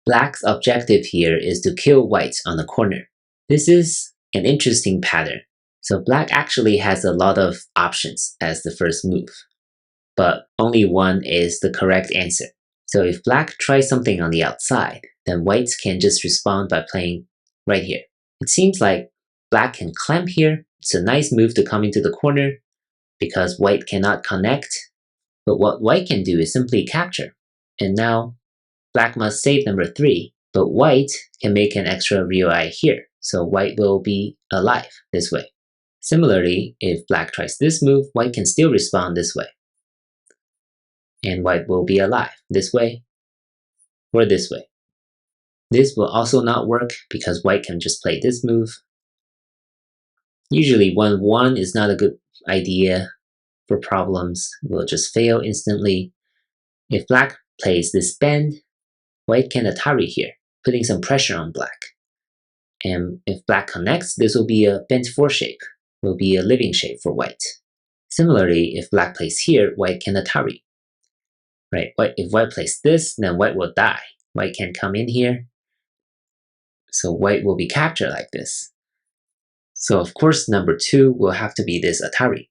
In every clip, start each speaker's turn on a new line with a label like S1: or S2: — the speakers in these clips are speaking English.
S1: Black's objective here is to kill white on the corner. This is an interesting pattern. So black actually has a lot of options as the first move, but only one is the correct answer. So if black tries something on the outside, then white can just respond by playing right here. It seems like black can clamp here. It's a nice move to come into the corner because white cannot connect. But what white can do is simply capture. And now black must save number 3, but white can make an extra real eye here. So white will be alive this way. Similarly, if black tries this move, white can still respond this way. And white will be alive this way or this way. This will also not work because white can just play this move. Usually 1-1 is not a good idea for problems. It will just fail instantly. If black plays this bend, white can Atari here, putting some pressure on black. And if black connects, this will be a bent 4 shape, will be a living shape for white. Similarly, if black plays here, white can Atari. Right? If white plays this, then white will die. White can come in here. So white will be captured like this. So of course, number 2 will have to be this Atari.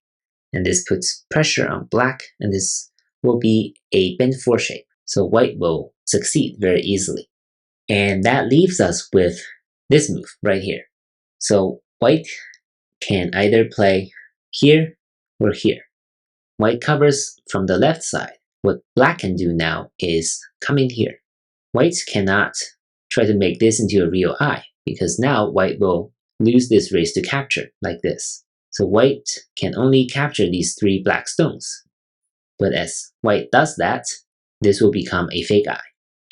S1: And this puts pressure on black, and this will be a bent 4 shape. So white will succeed very easily. And that leaves us with this move right here. So white can either play here or here. White covers from the left side. What black can do now is come in here. White cannot try to make this into a real eye because now white will lose this race to capture like this. So white can only capture these 3 black stones. But as white does that, this will become a fake eye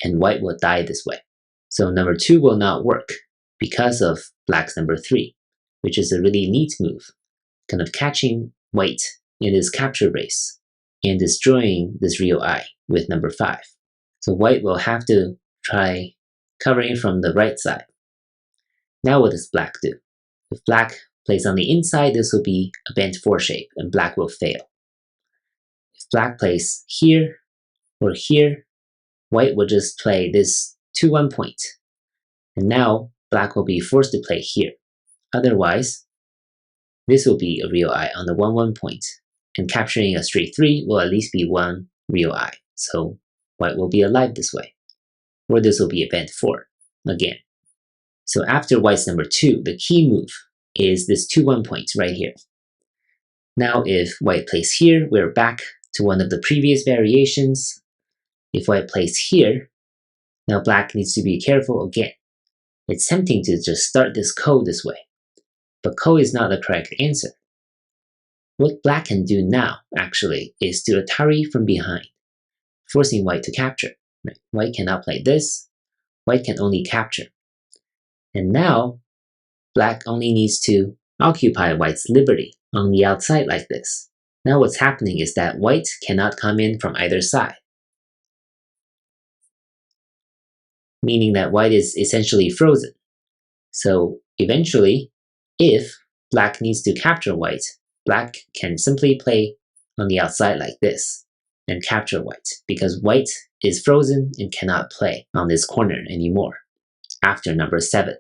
S1: and white will die this way. So number 2 will not work because of black's number 3, which is a really neat move, kind of catching white in this capture race and destroying this real eye with number 5. So white will have to try covering from the right side. Now what does black do? If black plays on the inside, this will be a bent 4 shape and black will fail. If black plays here or here, white will just play this 2-1 point. And now black will be forced to play here. Otherwise, this will be a real eye on the 1-1 point, and capturing a straight 3 will at least be 1 real eye. So white will be alive this way. Or this will be a bent 4 again. So after white's number 2, the key move is this 2-1 point right here. Now if white plays here, we're back to one of the previous variations. If white plays here, now black needs to be careful again. It's tempting to just start this ko this way, but ko is not the correct answer. What black can do now, actually, is to Atari from behind, forcing white to capture. Right? White cannot play this. White can only capture. And now, black only needs to occupy white's liberty on the outside like this. Now what's happening is that white cannot come in from either side, meaning that white is essentially frozen. So eventually, if black needs to capture white, black can simply play on the outside like this and capture white, because white is frozen and cannot play on this corner anymore after number 7.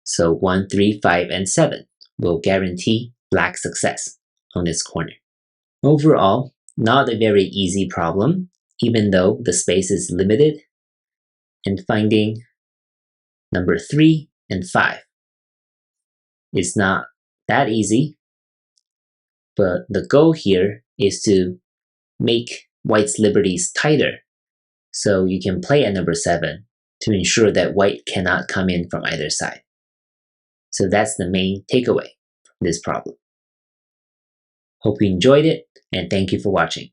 S1: So 1, 3, 5, and 7 will guarantee black success on this corner. Overall, not a very easy problem, even though the space is limited, and finding number 3 and 5 is not that easy, but the goal here is to make white's liberties tighter so you can play at number 7 to ensure that white cannot come in from either side. So that's the main takeaway from this problem. Hope you enjoyed it, and thank you for watching.